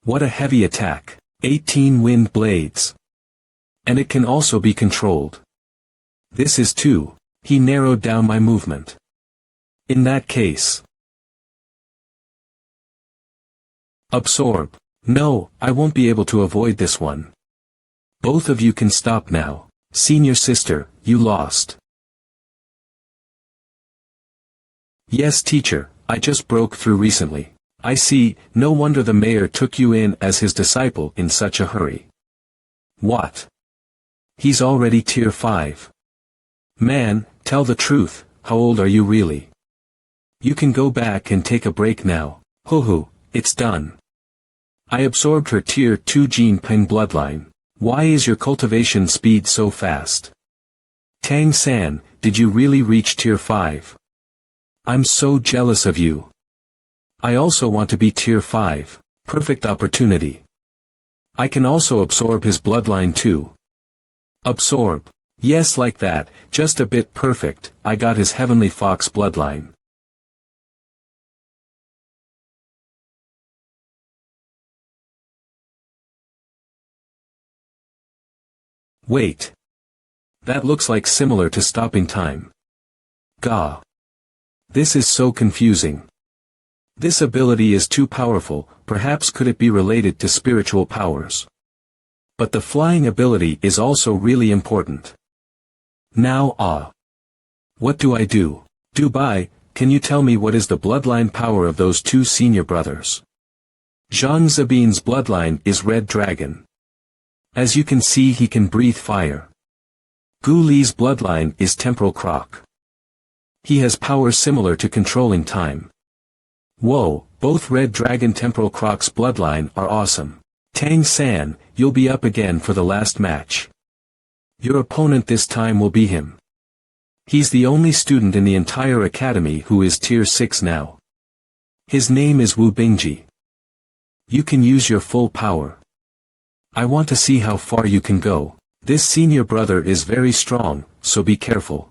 What a heavy attack. 18 wind blades. And it can also be controlled. This is 2. He narrowed down my movement. In that case. Absorb. No, I won't be able to avoid this one. Both of you can stop now. Senior sister, you lost. Yes, teacher, I just broke through recently. I see, no wonder the mayor took you in as his disciple in such a hurry. What? He's already tier 5. Man, tell the truth, how old are you really? You can go back and take a break now. Hoo, it's done. I absorbed her tier 2 gene ping bloodline. Why is your cultivation speed so fast? Tang-san, did you really reach tier 5? I'm so jealous of you. I also want to be tier 5. Perfect opportunity. I can also absorb his bloodline too. Absorb. Yes, like that, just a bit perfect. I got his heavenly fox bloodline. Wait. That looks like similar to stopping time. Gah. This is so confusing. This ability is too powerful, perhaps could it be related to spiritual powers? But the flying ability is also really important. Now what do I do? Dubai, can you tell me what is the bloodline power of those 2 senior brothers? Zhang Zabin's bloodline is Red Dragon. As you can see, he can breathe fire. Gu Li's bloodline is Temporal Croc. He has powers similar to controlling time. Whoa, both Red Dragon Temporal Croc's bloodline are awesome. Tang-san, you'll be up again for the last match. Your opponent this time will be him. He's the only student in the entire academy who is tier 6 now. His name is Wu Bingji. You can use your full power. I want to see how far you can go. This senior brother is very strong, so be careful.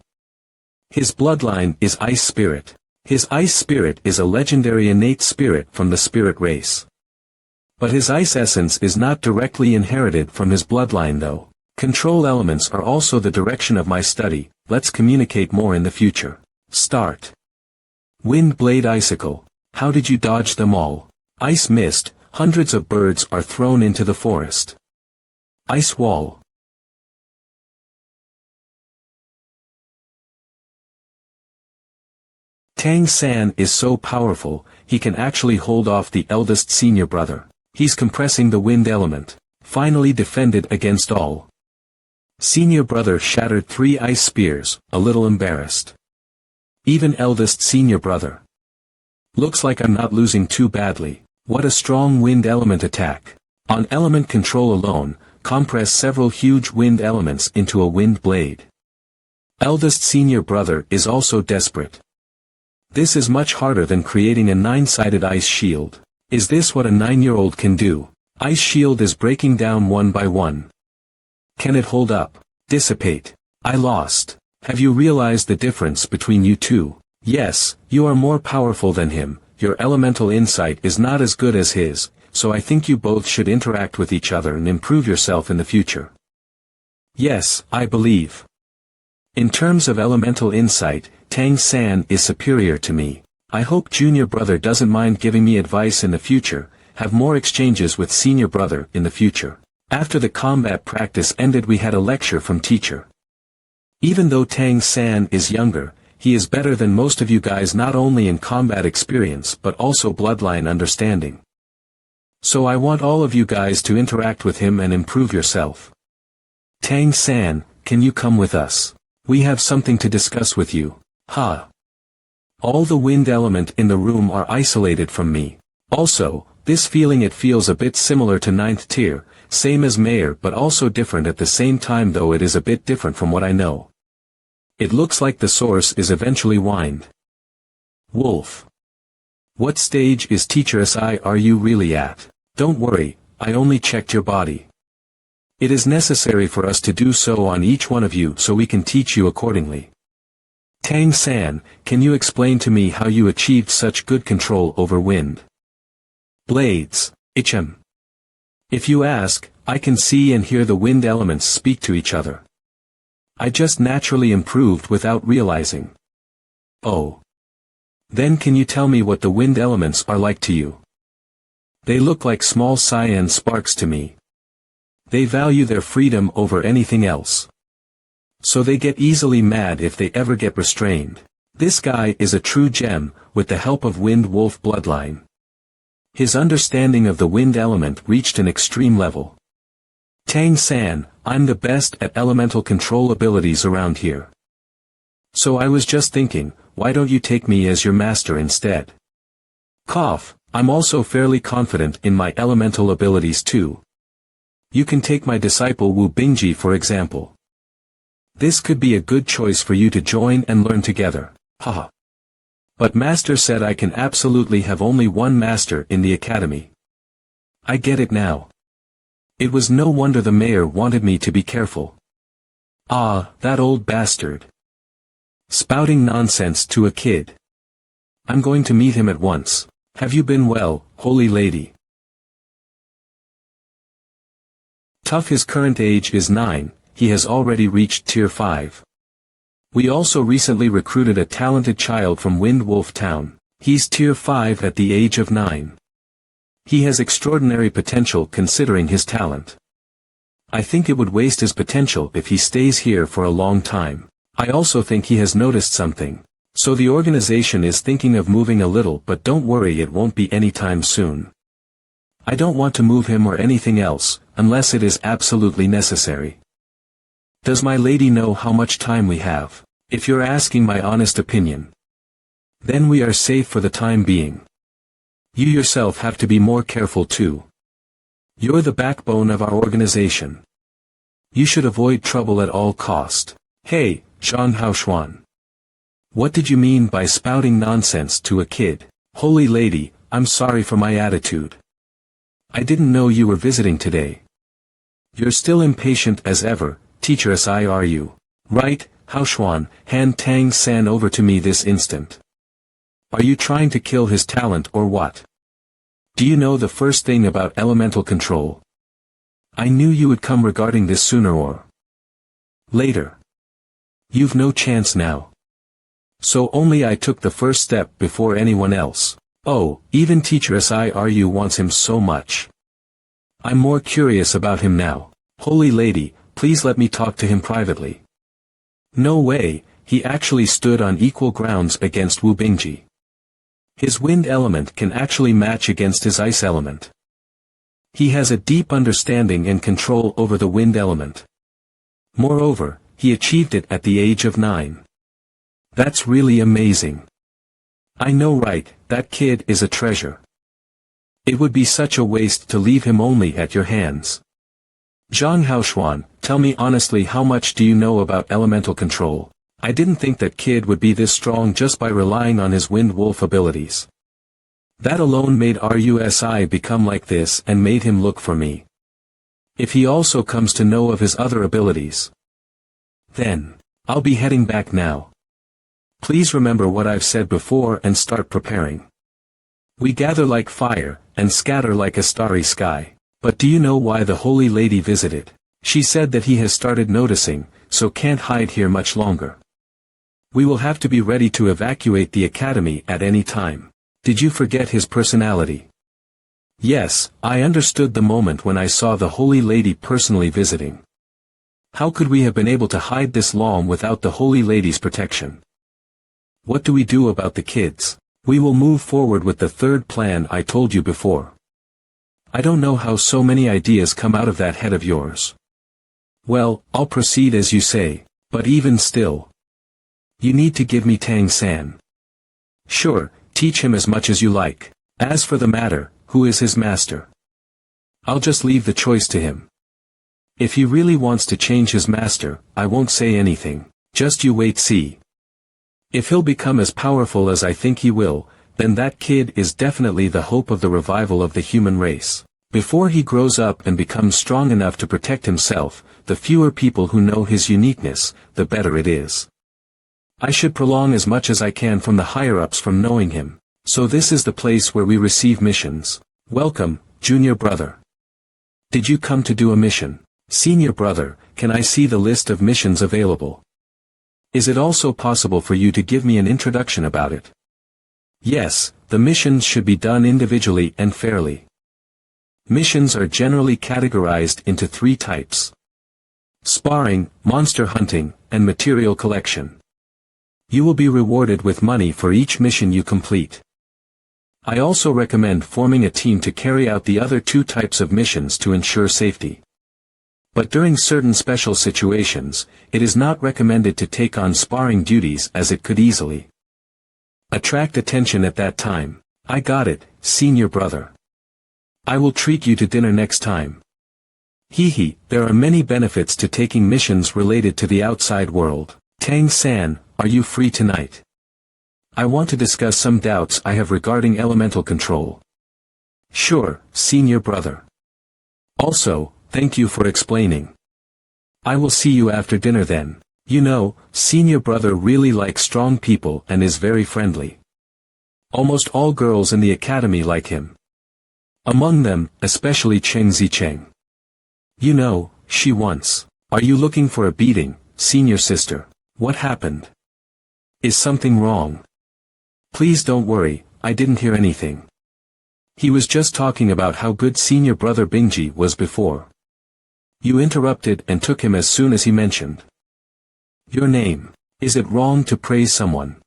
His bloodline is Ice Spirit. His Ice Spirit is a legendary innate spirit from the spirit race. But his ice essence is not directly inherited from his bloodline though. Control elements are also the direction of my study. Let's communicate more in the future. Start. Wind Blade Icicle. How did you dodge them all? Ice Mist. Hundreds of birds are thrown into the forest. Ice Wall. Tang-san is so powerful, he can actually hold off the eldest senior brother. He's compressing the wind element. Finally defended against all. Senior brother shattered 3 ice spears, a little embarrassed. Even eldest senior brother. Looks like I'm not losing too badly. What a strong wind element attack. On element control alone, compress several huge wind elements into a wind blade. Eldest senior brother is also desperate. This is much harder than creating a 9-sided ice shield. Is this what a 9-year-old can do? Ice shield is breaking down one by one. Can it hold up? Dissipate. I lost. Have you realized the difference between you two? Yes, you are more powerful than him, your elemental insight is not as good as his, so I think you both should interact with each other and improve yourself in the future. Yes, I believe. In terms of elemental insight, Tang-san is superior to me. I hope junior brother doesn't mind giving me advice in the future, have more exchanges with senior brother in the future. After the combat practice ended, we had a lecture from teacher. Even though Tang-san is younger, he is better than most of you guys not only in combat experience but also bloodline understanding. So I want all of you guys to interact with him and improve yourself. Tang-san, can you come with us? We have something to discuss with you. Ha! All the wind element in the room are isolated from me. Also, this feeling, it feels a bit similar to 9th tier, same as Mayor but also different at the same time, though it is a bit different from what I know. It looks like the source is eventually wind. Wolf. What stage is Teacher SI are you really at? Don't worry, I only checked your body. It is necessary for us to do so on each one of you so we can teach you accordingly. Tang-san, can you explain to me how you achieved such good control over wind? Blades. If you ask, I can see and hear the wind elements speak to each other. I just naturally improved without realizing. Oh. Then can you tell me what the wind elements are like to you? They look like small cyan sparks to me. They value their freedom over anything else. So they get easily mad if they ever get restrained. This guy is a true gem, with the help of Wind Wolf bloodline. His understanding of the wind element reached an extreme level. Tang-san, I'm the best at elemental control abilities around here. So I was just thinking, why don't you take me as your master instead? Cough, I'm also fairly confident in my elemental abilities too. You can take my disciple Wu Bingji for example. This could be a good choice for you to join and learn together, haha. But Master said I can absolutely have only one master in the academy. I get it now. It was no wonder the mayor wanted me to be careful. Ah, that old bastard. Spouting nonsense to a kid. I'm going to meet him at once. Have you been well, holy lady? Tough, his current age is 9, he has already reached tier 5. We also recently recruited a talented child from Wind Wolf Town. He's tier 5 at the age of 9. He has extraordinary potential considering his talent. I think it would waste his potential if he stays here for a long time. I also think he has noticed something. So the organization is thinking of moving a little, but don't worry, it won't be anytime soon. I don't want to move him or anything else, unless it is absolutely necessary. Does my lady know how much time we have? If you're asking my honest opinion, then we are safe for the time being. You yourself have to be more careful too. You're the backbone of our organization. You should avoid trouble at all cost. Hey, Zhang Haoshuan. What did you mean by spouting nonsense to a kid? Holy lady, I'm sorry for my attitude. I didn't know you were visiting today. You're still impatient as ever, teacher SIRU. Right, Haoshuan, hand Tang-san over to me this instant. Are you trying to kill his talent or what? Do you know the first thing about elemental control? I knew you would come regarding this sooner or later. You've no chance now. So only I took the first step before anyone else. Oh, even teacher SIRU wants him so much. I'm more curious about him now. Holy lady, please let me talk to him privately. No way, he actually stood on equal grounds against Wu Bingji. His wind element can actually match against his ice element. He has a deep understanding and control over the wind element. Moreover, he achieved it at the age of 9. That's really amazing. I know, right, that kid is a treasure. It would be such a waste to leave him only at your hands. Zhang Haoshuan, tell me honestly, how much do you know about elemental control? I didn't think that kid would be this strong just by relying on his wind wolf abilities. That alone made RUSI become like this and made him look for me. If he also comes to know of his other abilities, then I'll be heading back now. Please remember what I've said before and start preparing. We gather like fire, and scatter like a starry sky. But do you know why the Holy Lady visited? She said that he has started noticing, so can't hide here much longer. We will have to be ready to evacuate the academy at any time. Did you forget his personality? Yes, I understood the moment when I saw the Holy Lady personally visiting. How could we have been able to hide this long without the Holy Lady's protection? What do we do about the kids? We will move forward with the third plan I told you before. I don't know how so many ideas come out of that head of yours. Well, I'll proceed as you say, but even still, you need to give me Tang-san. Sure, teach him as much as you like. As for the matter, who is his master? I'll just leave the choice to him. If he really wants to change his master, I won't say anything, just you wait see. If he'll become as powerful as I think he will, then that kid is definitely the hope of the revival of the human race. Before he grows up and becomes strong enough to protect himself, the fewer people who know his uniqueness, the better it is. I should prolong as much as I can from the higher-ups from knowing him. So this is the place where we receive missions. Welcome, junior brother. Did you come to do a mission? Senior brother, can I see the list of missions available? Is it also possible for you to give me an introduction about it? Yes, the missions should be done individually and fairly. Missions are generally categorized into 3 types: sparring, monster hunting, and material collection. You will be rewarded with money for each mission you complete. I also recommend forming a team to carry out the other 2 types of missions to ensure safety. But during certain special situations, it is not recommended to take on sparring duties as it could easily attract attention at that time. I got it, senior brother. I will treat you to dinner next time. Hehe, there are many benefits to taking missions related to the outside world. Tang-san, are you free tonight? I want to discuss some doubts I have regarding elemental control. Sure, senior brother. Also, thank you for explaining. I will see you after dinner then. You know, senior brother really likes strong people and is very friendly. Almost all girls in the academy like him. Among them, especially Cheng Zicheng. You know, she once. Are you looking for a beating, senior sister? What happened? Is something wrong? Please don't worry, I didn't hear anything. He was just talking about how good senior brother Bingji was before. You interrupted and took him as soon as he mentioned your name. Is it wrong to praise someone?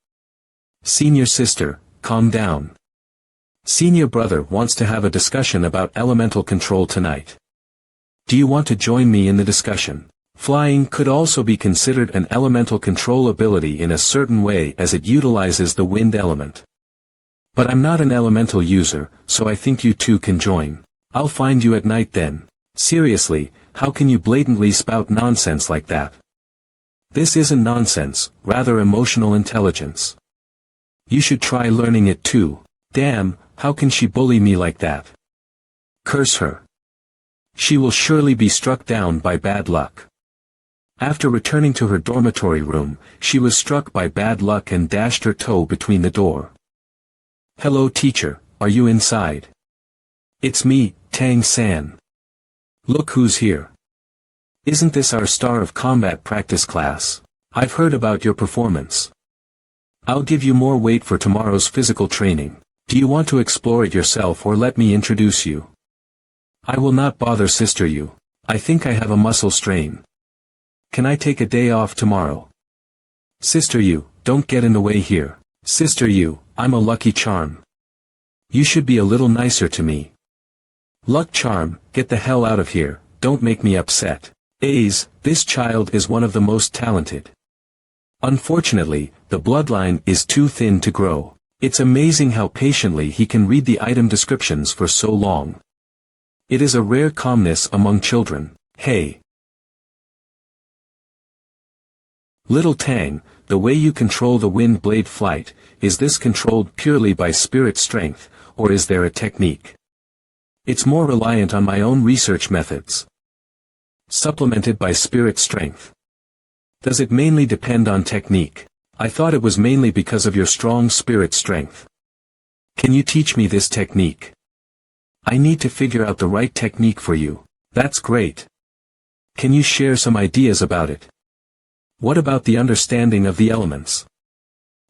Senior sister, calm down. Senior brother wants to have a discussion about elemental control tonight. Do you want to join me in the discussion? Flying could also be considered an elemental control ability in a certain way as it utilizes the wind element. But I'm not an elemental user, so I think you two can join. I'll find you at night then. Seriously, how can you blatantly spout nonsense like that? This isn't nonsense, rather emotional intelligence. You should try learning it too. Damn, how can she bully me like that? Curse her. She will surely be struck down by bad luck. After returning to her dormitory room, she was struck by bad luck and dashed her toe between the door. Hello teacher, are you inside? It's me, Tang-san. Look who's here. Isn't this our star of combat practice class? I've heard about your performance. I'll give you more weight for tomorrow's physical training. Do you want to explore it yourself or let me introduce you? I will not bother sister you. I think I have a muscle strain. Can I take a day off tomorrow? Sister you, don't get in the way here. Sister you, I'm a lucky charm. You should be a little nicer to me. Luck charm, get the hell out of here, don't make me upset. This child is one of the most talented. Unfortunately, the bloodline is too thin to grow. It's amazing how patiently he can read the item descriptions for so long. It is a rare calmness among children. Hey. Little Tang, the way you control the wind blade flight, is this controlled purely by spirit strength, or is there a technique? It's more reliant on my own research methods. Supplemented by spirit strength. Does it mainly depend on technique? I thought it was mainly because of your strong spirit strength. Can you teach me this technique? I need to figure out the right technique for you. That's great. Can you share some ideas about it? What about the understanding of the elements?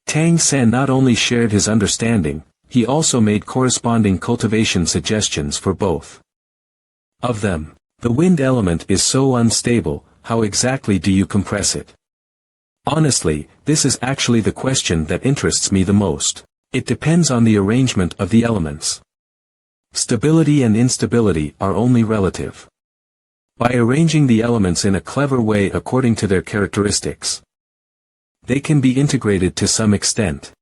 Tang-san not only shared his understanding, he also made corresponding cultivation suggestions for both of them. The wind element is so unstable, how exactly do you compress it? Honestly, this is actually the question that interests me the most. It depends on the arrangement of the elements. Stability and instability are only relative. By arranging the elements in a clever way according to their characteristics, they can be integrated to some extent.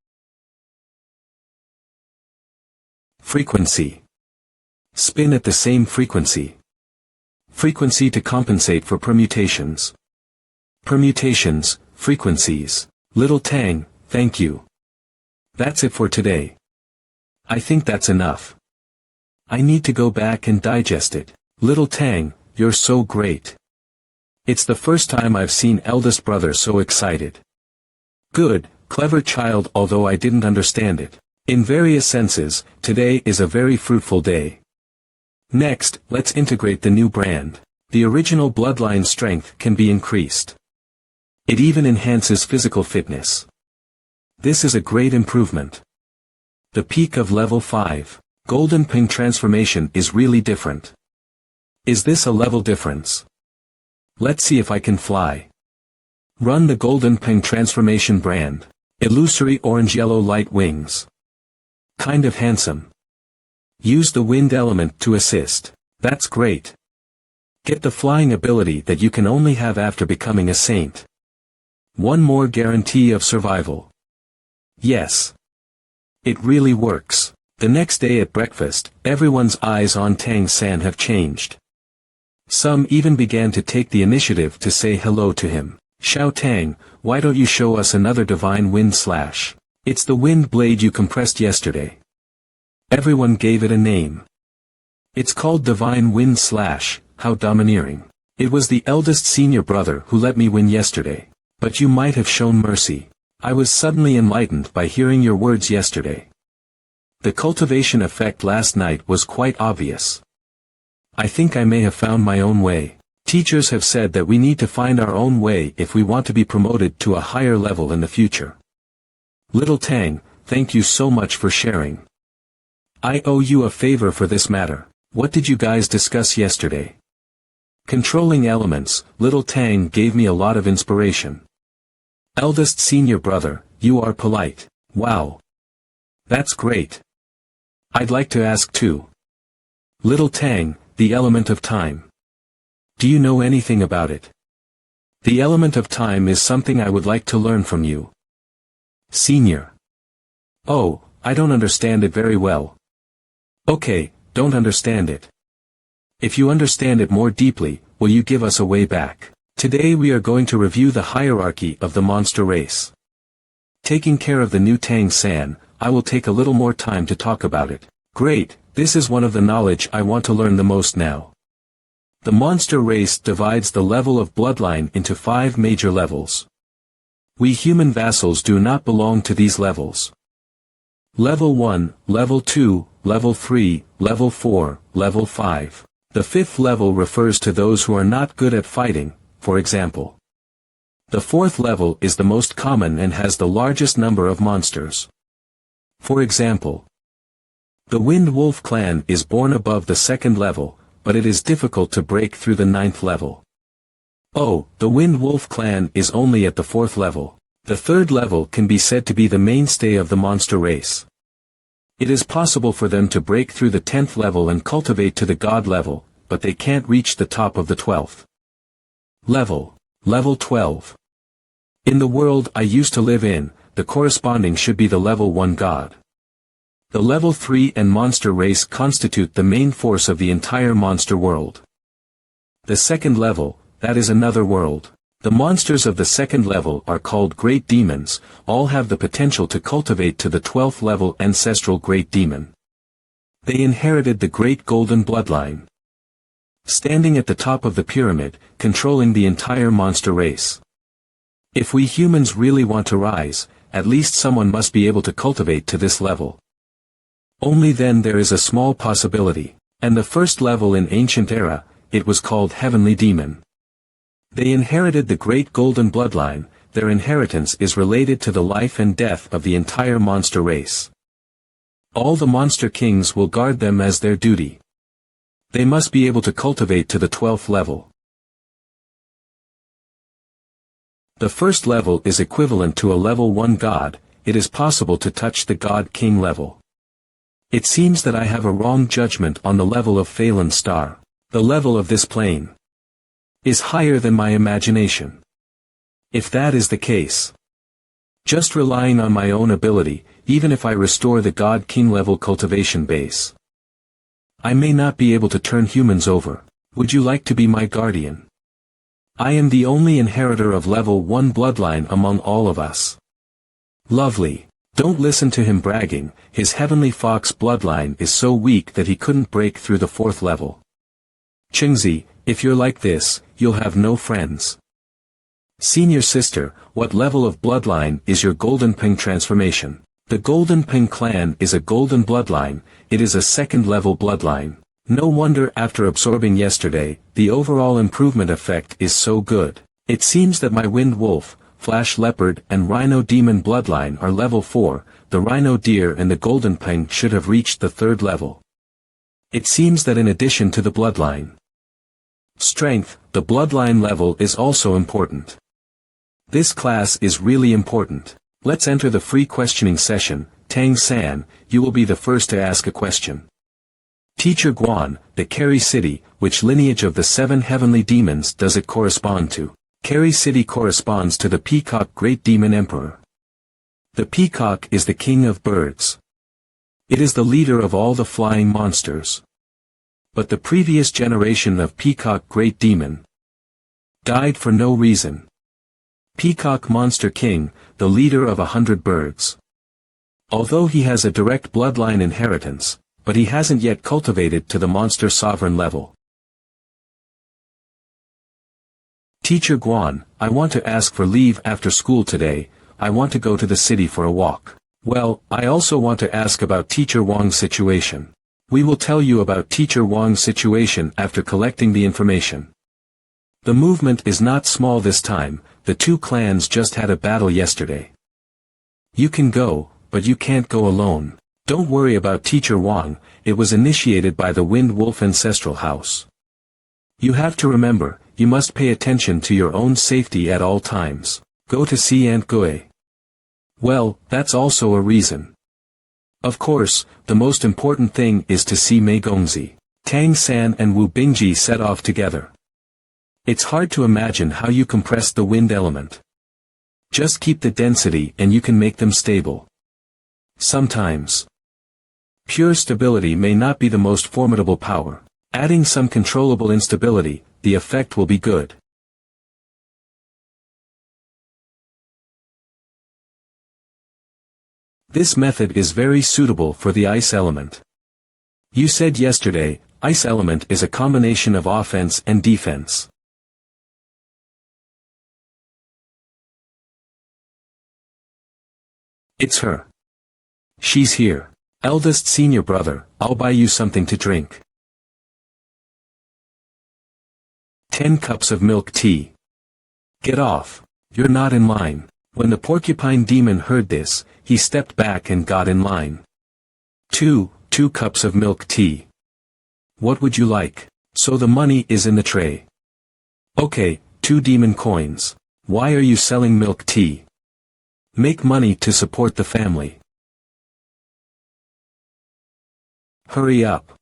Frequency. Spin at the same frequency. Frequency to compensate for permutations. Permutations, frequencies. Little Tang, thank you. That's it for today. I think that's enough. I need to go back and digest it. Little Tang, you're so great. It's the first time I've seen eldest brother so excited. Good, clever child, although I didn't understand it. In various senses, today is a very fruitful day. Next, let's integrate the new brand. The original bloodline strength can be increased. It even enhances physical fitness. This is a great improvement. The peak of level 5, Golden Ping transformation is really different. Is this a level difference? Let's see if I can fly. Run the Golden Ping transformation brand. Illusory orange-yellow light wings. Kind of handsome. Use the wind element to assist. That's great. Get the flying ability that you can only have after becoming a saint. One more guarantee of survival. Yes. It really works. The next day at breakfast, everyone's eyes on Tang-san have changed. Some even began to take the initiative to say hello to him. Xiao Tang, why don't you show us another divine wind slash? It's the wind blade you compressed yesterday. Everyone gave it a name. It's called divine wind slash. How domineering. It was the eldest senior brother who let me win yesterday. But you might have shown mercy. I was suddenly enlightened by hearing your words yesterday. The cultivation effect last night was quite obvious. I think I may have found my own way. Teachers have said that we need to find our own way if we want to be promoted to a higher level in the future. Little Tang, thank you so much for sharing. I owe you a favor for this matter. What did you guys discuss yesterday? Controlling elements, Little Tang gave me a lot of inspiration. Eldest senior brother, you are polite. Wow. That's great. I'd like to ask too. Little Tang, the element of time. Do you know anything about it? The element of time is something I would like to learn from you. Senior. Oh, I don't understand it very well. Okay, don't understand it. If you understand it more deeply, will you give us a way back? Today we are going to review the hierarchy of the monster race. Taking care of the new Tang-san, I will take a little more time to talk about it. Great, this is one of the knowledge I want to learn the most now. The monster race divides the level of bloodline into 5 major levels. We human vassals do not belong to these levels. Level 1, Level 2, Level 3, Level 4, Level 5. The 5th level refers to those who are not good at fighting, for example. The 4th level is the most common and has the largest number of monsters. For example, the Wind Wolf clan is born above the 2nd level, but it is difficult to break through the 9th level. Oh, the Wind Wolf clan is only at the 4th level. The 3rd level can be said to be the mainstay of the monster race. It is possible for them to break through the 10th level and cultivate to the god level, but they can't reach the top of the 12th level. Level 12. In the world I used to live in, the corresponding should be the level 1 god. The level 3 and monster race constitute the main force of the entire monster world. The 2nd level, that is another world. The monsters of the 2nd level are called great demons, all have the potential to cultivate to the 12th level ancestral great demon. They inherited the great golden bloodline. Standing at the top of the pyramid, controlling the entire monster race. If we humans really want to rise, at least someone must be able to cultivate to this level. Only then there is a small possibility. And the 1st level in ancient era, it was called Heavenly Demon. They inherited the great golden bloodline, their inheritance is related to the life and death of the entire monster race. All the monster kings will guard them as their duty. They must be able to cultivate to the 12th level. The 1st level is equivalent to a level 1 god, it is possible to touch the god king level. It seems that I have a wrong judgment on the level of Phelan Star. The level of this plane is higher than my imagination. If that is the case, just relying on my own ability, even if I restore the God King level cultivation base, I may not be able to turn humans over. Would you like to be my guardian? I am the only inheritor of level 1 bloodline among all of us. Lovely. Don't listen to him bragging, his heavenly fox bloodline is so weak that he couldn't break through the 4th level. Chengzi, if you're like this, you'll have no friends. Senior sister, what level of bloodline is your Golden Ping transformation? The Golden Ping clan is a golden bloodline, it is a 2nd level bloodline. No wonder after absorbing yesterday, the overall improvement effect is so good. It seems that my Wind Wolf, Flash Leopard and Rhino Demon bloodline are level 4, the Rhino Deer and the Golden Peng should have reached the 3rd level. It seems that in addition to the bloodline strength, the bloodline level is also important. This class is really important. Let's enter the free questioning session. Tang-san, you will be the first to ask a question. Teacher Guan, the Keri City, which lineage of the 7 heavenly demons does it correspond to? Keri City corresponds to the Peacock Great Demon Emperor. The peacock is the king of birds. It is the leader of all the flying monsters. But the previous generation of Peacock Great Demon died for no reason. Peacock Monster King, the leader of 100 birds. Although he has a direct bloodline inheritance, but he hasn't yet cultivated to the monster sovereign level. Teacher Guan, I want to ask for leave after school today. I want to go to the city for a walk. Well, I also want to ask about Teacher Wang's situation. We will tell you about Teacher Wang's situation after collecting the information. The movement is not small this time, the 2 clans just had a battle yesterday. You can go, but you can't go alone. Don't worry about Teacher Wang, it was initiated by the Wind Wolf Ancestral House. You have to remember, you must pay attention to your own safety at all times. Go to see Aunt Gui. Well, that's also a reason. Of course, the most important thing is to see Mei Gongzi. Tang-san and Wu Bingji set off together. It's hard to imagine how you compress the wind element. Just keep the density and you can make them stable. Sometimes pure stability may not be the most formidable power. Adding some controllable instability, the effect will be good. This method is very suitable for the ice element. You said yesterday, ice element is a combination of offense and defense. It's her. She's here. Eldest senior brother, I'll buy you something to drink. 10 cups of milk tea. Get off. You're not in line. When the porcupine demon heard this, he stepped back and got in line. 2 cups of milk tea. What would you like? So the money is in the tray. Okay, 2 demon coins. Why are you selling milk tea? Make money to support the family. Hurry up.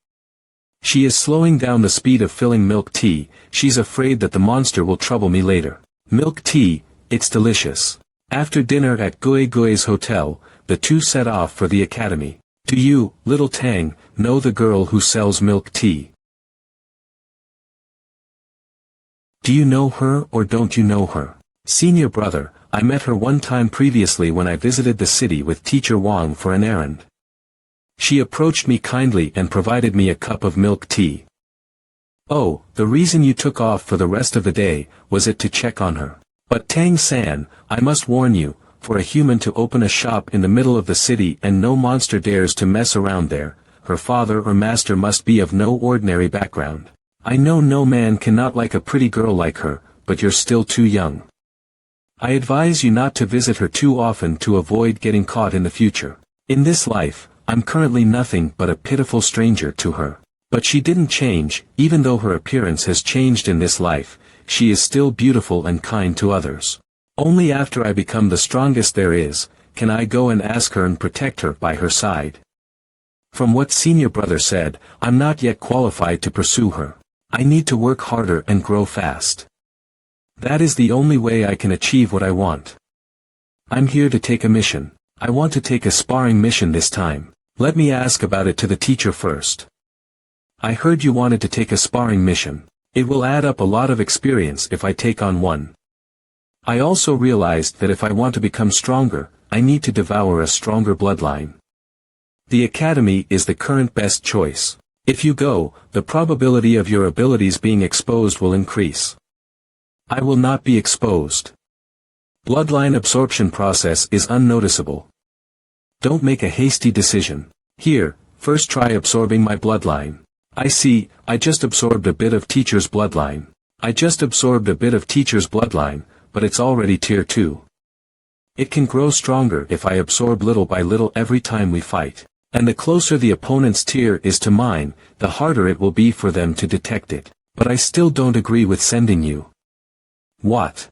She is slowing down the speed of filling milk tea, she's afraid that the monster will trouble me later. Milk tea, it's delicious. After dinner at Gui Gui's hotel, the 2 set off for the academy. Do you, little Tang, know the girl who sells milk tea? Do you know her or don't you know her? Senior brother, I met her one time previously when I visited the city with Teacher Wang for an errand. She approached me kindly and provided me a cup of milk tea. Oh, the reason you took off for the rest of the day, was it to check on her? But Tang-san, I must warn you, for a human to open a shop in the middle of the city and no monster dares to mess around there, her father or master must be of no ordinary background. I know no man cannot like a pretty girl like her, but you're still too young. I advise you not to visit her too often to avoid getting caught in the future. In this life, I'm currently nothing but a pitiful stranger to her. But she didn't change, even though her appearance has changed in this life, she is still beautiful and kind to others. Only after I become the strongest there is, can I go and ask her and protect her by her side. From what senior brother said, I'm not yet qualified to pursue her. I need to work harder and grow fast. That is the only way I can achieve what I want. I'm here to take a mission. I want to take a sparring mission this time. Let me ask about it to the teacher first. I heard you wanted to take a sparring mission. It will add up a lot of experience if I take on one. I also realized that if I want to become stronger, I need to devour a stronger bloodline. The academy is the current best choice. If you go, the probability of your abilities being exposed will increase. I will not be exposed. Bloodline absorption process is unnoticeable. Don't make a hasty decision. Here, first try absorbing my bloodline. I see, I just absorbed a bit of teacher's bloodline. But it's already tier 2. It can grow stronger if I absorb little by little every time we fight. And the closer the opponent's tier is to mine, the harder it will be for them to detect it. But I still don't agree with sending you. What?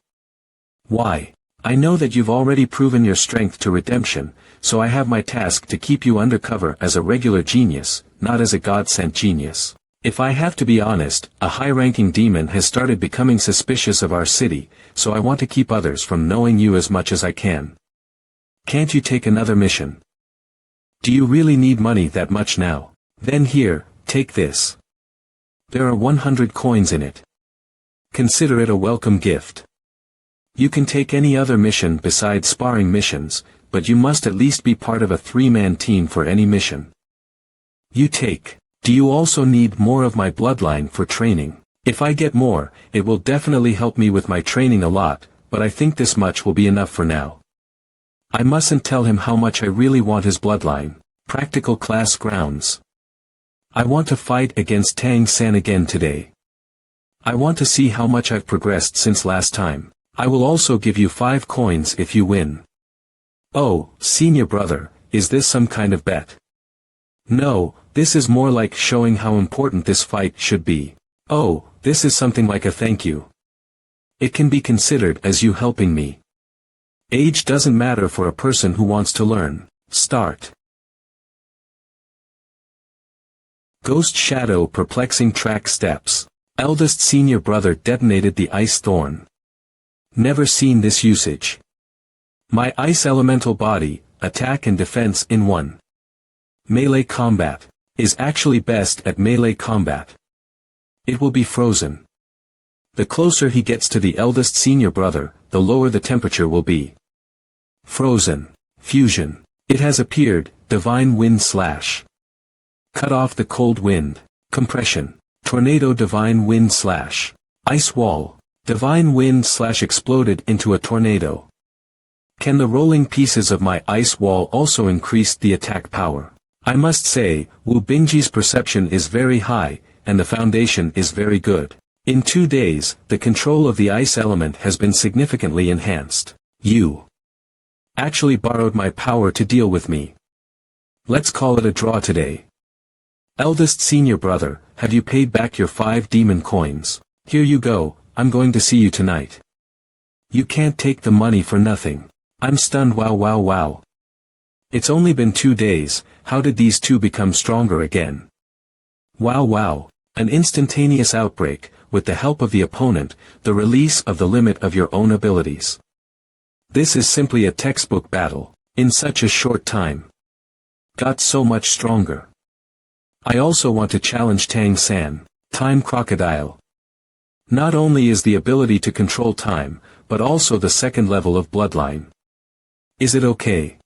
Why? I know that you've already proven your strength to redemption, so I have my task to keep you undercover as a regular genius, not as a God-sent genius. If I have to be honest, a high-ranking demon has started becoming suspicious of our city, so I want to keep others from knowing you as much as I can. Can't you take another mission? Do you really need money that much now? Then here, take this. There are 100 coins in it. Consider it a welcome gift. You can take any other mission besides sparring missions, but you must at least be part of a 3-man team for any mission. You take. Do you also need more of my bloodline for training? If I get more, it will definitely help me with my training a lot, but I think this much will be enough for now. I mustn't tell him how much I really want his bloodline. Practical class grounds. I want to fight against Tang-san again today. I want to see how much I've progressed since last time. I will also give you 5 coins if you win. Oh, senior brother, is this some kind of bet? No, this is more like showing how important this fight should be. Oh, this is something like a thank you. It can be considered as you helping me. Age doesn't matter for a person who wants to learn. Start. Ghost Shadow perplexing track steps. Eldest senior brother detonated the ice thorn. Never seen this usage. My ice elemental body, attack and defense in one. Melee combat, is actually best at melee combat. It will be frozen. The closer he gets to the eldest senior brother, the lower the temperature will be. Frozen. Fusion. It has appeared, divine wind slash. Cut off the cold wind. Compression. Tornado divine wind slash. Ice wall. Divine wind slash exploded into a tornado. Can the rolling pieces of my ice wall also increase the attack power? I must say, Wu Bingji's perception is very high, and the foundation is very good. In 2 days, the control of the ice element has been significantly enhanced. You actually borrowed my power to deal with me. Let's call it a draw today. Eldest senior brother, have you paid back your 5 demon coins? Here you go, I'm going to see you tonight. You can't take the money for nothing. I'm stunned. Wow. It's only been 2 days, how did these two become stronger again? Wow. An instantaneous outbreak, with the help of the opponent, the release of the limit of your own abilities. This is simply a textbook battle, in such a short time. Got so much stronger. I also want to challenge Tang-san, Time Crocodile. Not only is the ability to control time, but also the second level of bloodline. Is it okay?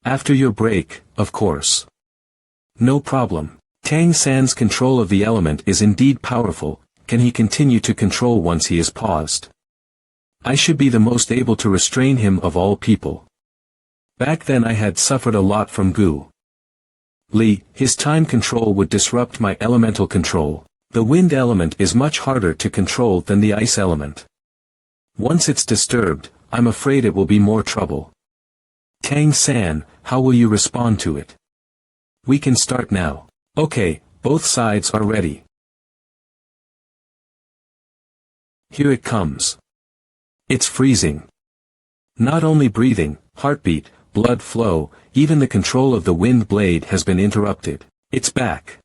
After your break, of course. No problem. Tang-san's control of the element is indeed powerful. Can he continue to control once he is paused? I should be the most able to restrain him of all people. Back then I had suffered a lot from Gu Li. His time control would disrupt my elemental control. The wind element is much harder to control than the ice element. Once it's disturbed, I'm afraid it will be more trouble. Tang-san, how will you respond to it? We can start now. Okay, both sides are ready. Here it comes. It's freezing. Not only breathing, heartbeat, blood flow, even the control of the wind blade has been interrupted. It's back.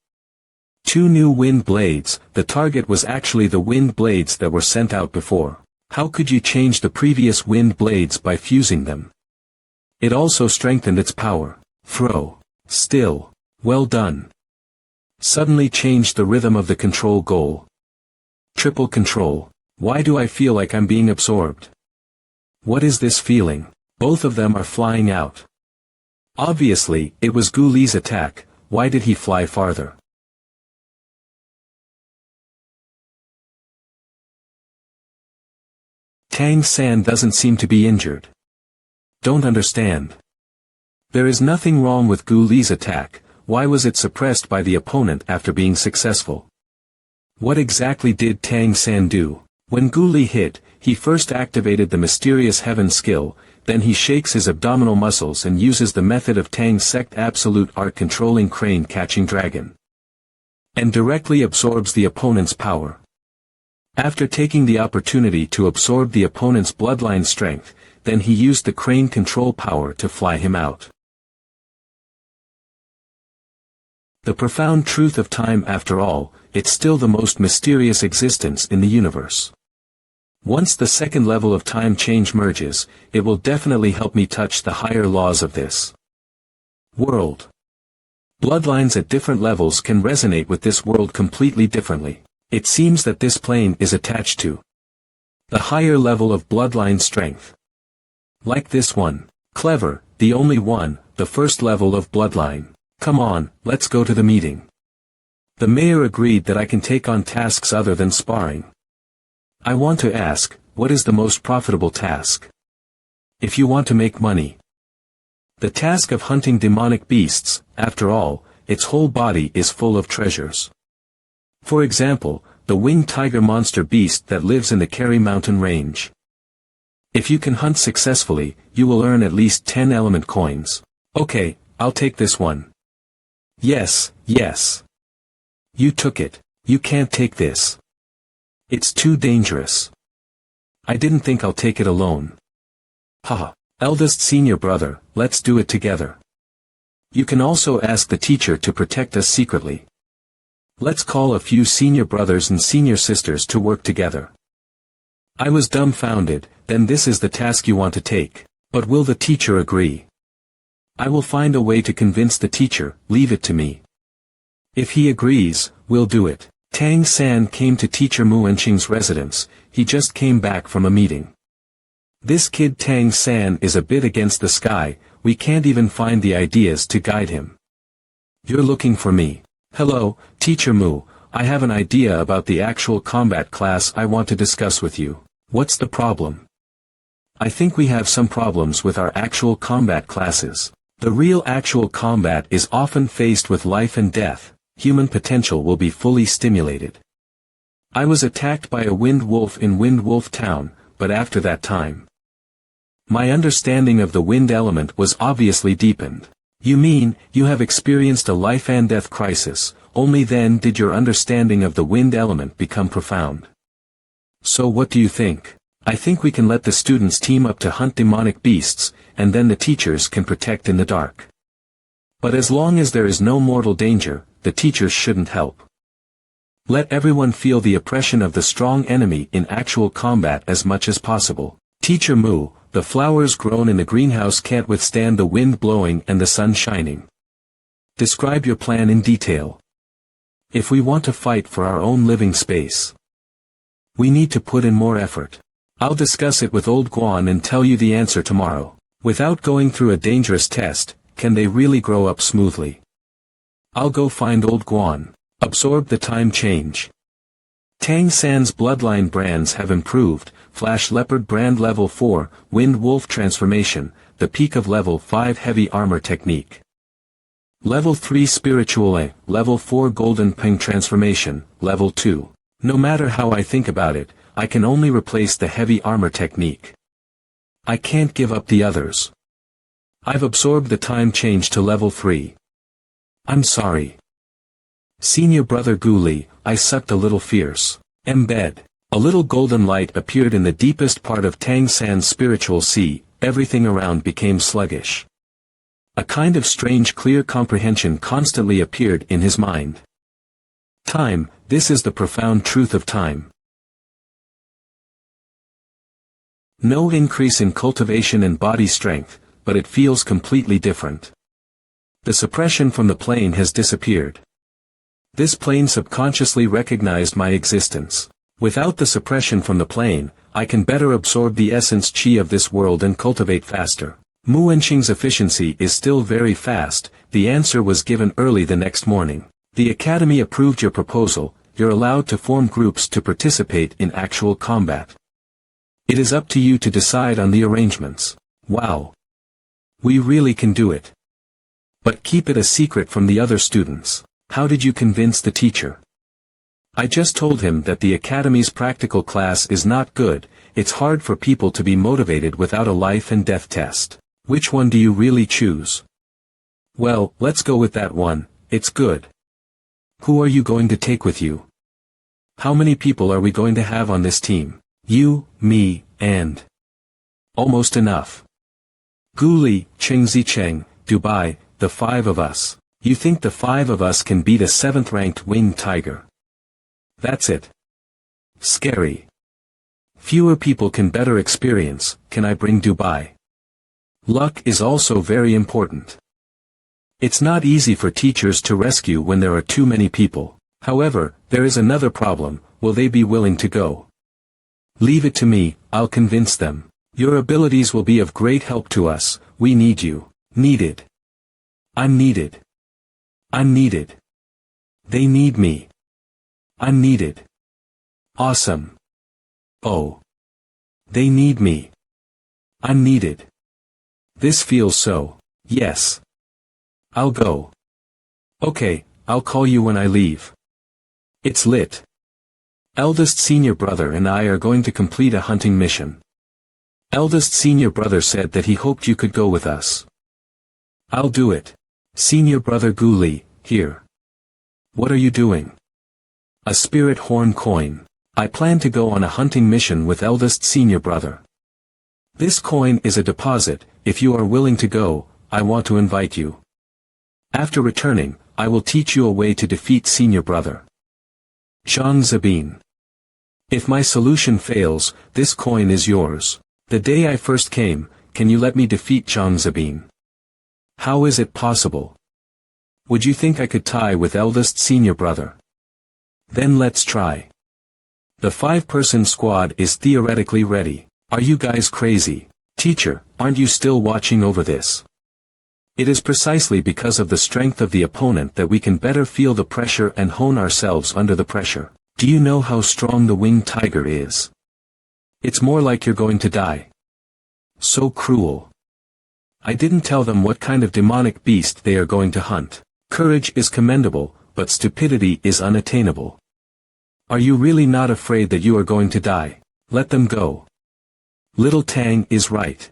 2 new wind blades. The target was actually the wind blades that were sent out before. How could you change the previous wind blades by fusing them? It also strengthened its power. Still. Well done. Suddenly changed the rhythm of the control goal. Triple control. Why do I feel like I'm being absorbed? What is this feeling? Both of them are flying out. Obviously, it was Gu Li's attack. Why did he fly farther? Tang-san doesn't seem to be injured. Don't understand. There is nothing wrong with Gu Li's attack. why was it suppressed by the opponent after being successful? What exactly did Tang San do? When Gu Li hit, he first activated the mysterious heaven skill, then he shakes his abdominal muscles and uses the method of Tang's sect absolute art controlling crane catching dragon. And directly absorbs the opponent's power. After taking the opportunity to absorb the opponent's bloodline strength, then he used the crane control power to fly him out. The profound truth of time, after all, it's still the most mysterious existence in the universe. Once the second level of time change merges, it will definitely help me touch the higher laws of this world. Bloodlines at different levels can resonate with this world completely differently. It seems that this plane is attached to the higher level of bloodline strength. Like this one. Clever, the only one, the first level of bloodline. Come on, let's go to the meeting. The mayor agreed that I can take on tasks other than sparring. I want to ask, what is the most profitable task? If you want to make money. The task of hunting demonic beasts, after all, its whole body is full of treasures. For example, the winged tiger monster beast that lives in the Kerry mountain range. If you can hunt successfully, you will earn at least 10 element coins. Okay, I'll take this one. Yes, yes. You took it. You can't take this. It's too dangerous. I didn't think I'll take it alone. Haha. Eldest senior brother, let's do it together. You can also ask the teacher to protect us secretly. Let's call a few senior brothers and senior sisters to work together. I was dumbfounded. Then this is the task you want to take. But will the teacher agree? I will find a way to convince the teacher, leave it to me. If he agrees, we'll do it. Tang San came to teacher Mu Enqing's residence. He just came back from a meeting. This kid Tang San is a bit against the sky, we can't even find the ideas to guide him. You're looking for me. Hello, teacher Mu, I have an idea about the actual combat class I want to discuss with you. What's the problem? I think we have some problems with our actual combat classes. The real actual combat is often faced with life and death. Human potential will be fully stimulated. I was attacked by a wind wolf in Wind Wolf Town, but after that time, my understanding of the wind element was obviously deepened. You mean, you have experienced a life and death crisis, only then did your understanding of the wind element become profound. So what do you think? I think we can let the students team up to hunt demonic beasts, and then the teachers can protect in the dark. But as long as there is no mortal danger, the teachers shouldn't help. Let everyone feel the oppression of the strong enemy in actual combat as much as possible. Teacher Mu, the flowers grown in the greenhouse can't withstand the wind blowing and the sun shining. Describe your plan in detail. If we want to fight for our own living space, we need to put in more effort. I'll discuss it with Old Guan and tell you the answer tomorrow. Without going through a dangerous test, can they really grow up smoothly? I'll go find Old Guan. Absorb the time change. Tang San's bloodline brands have improved. Flash Leopard brand level 4, Wind Wolf transformation, the peak of level 5 heavy armor technique. Level 3 spiritual A, level 4 golden ping transformation, level 2. No matter how I think about it, I can only replace the heavy armor technique. I can't give up the others. I've absorbed the time change to level 3. I'm sorry. Senior brother Gu Li, I sucked a little fierce. Embed. A little golden light appeared in the deepest part of Tang San's spiritual sea, everything around became sluggish. A kind of strange clear comprehension constantly appeared in his mind. Time, this is the profound truth of time. No increase in cultivation and body strength, but it feels completely different. The suppression from the plane has disappeared. This plane subconsciously recognized my existence. Without the suppression from the plane, I can better absorb the essence chi of this world and cultivate faster. Mu Enqing's efficiency is still very fast. The answer was given early the next morning. The Academy approved your proposal. You're allowed to form groups to participate in actual combat. It is up to you to decide on the arrangements. Wow. We really can do it. But keep it a secret from the other students. How did you convince the teacher? I just told him that the academy's practical class is not good. It's hard for people to be motivated without a life and death test. Which one do you really choose? Well, let's go with that one, it's good. Who are you going to take with you? How many people are we going to have on this team? You, me, and... Almost enough. Guli, Cheng, Dubai, the 5 of us. You think the 5 of us can beat a 7th-ranked winged tiger? That's it. Scary. Fewer people can better experience. Can I bring Dubai? Luck is also very important. It's not easy for teachers to rescue when there are too many people. However, there is another problem. Will they be willing to go? Leave it to me, I'll convince them. Your abilities will be of great help to us. We need you. Needed. I'm needed. I'm needed. They need me. I'm needed. Awesome. Oh. They need me. I'm needed. This feels so. Yes. I'll go. Okay, I'll call you when I leave. It's lit. Eldest senior brother and I are going to complete a hunting mission. Eldest senior brother said that he hoped you could go with us. I'll do it. Senior brother Guli, here. What are you doing? A spirit horn coin. I plan to go on a hunting mission with eldest senior brother. This coin is a deposit. If you are willing to go, I want to invite you. After returning, I will teach you a way to defeat senior brother. Zhang Zabin. If my solution fails, this coin is yours. The day I first came, can you let me defeat Zhang Zabin? How is it possible? Would you think I could tie with eldest senior brother? Then let's try. The 5-person squad is theoretically ready. Are you guys crazy? Teacher, aren't you still watching over this? It is precisely because of the strength of the opponent that we can better feel the pressure and hone ourselves under the pressure. Do you know how strong the winged tiger is? It's more like you're going to die. So cruel. I didn't tell them what kind of demonic beast they are going to hunt. Courage is commendable, but stupidity is unattainable. Are you really not afraid that you are going to die? Let them go. Little Tang is right.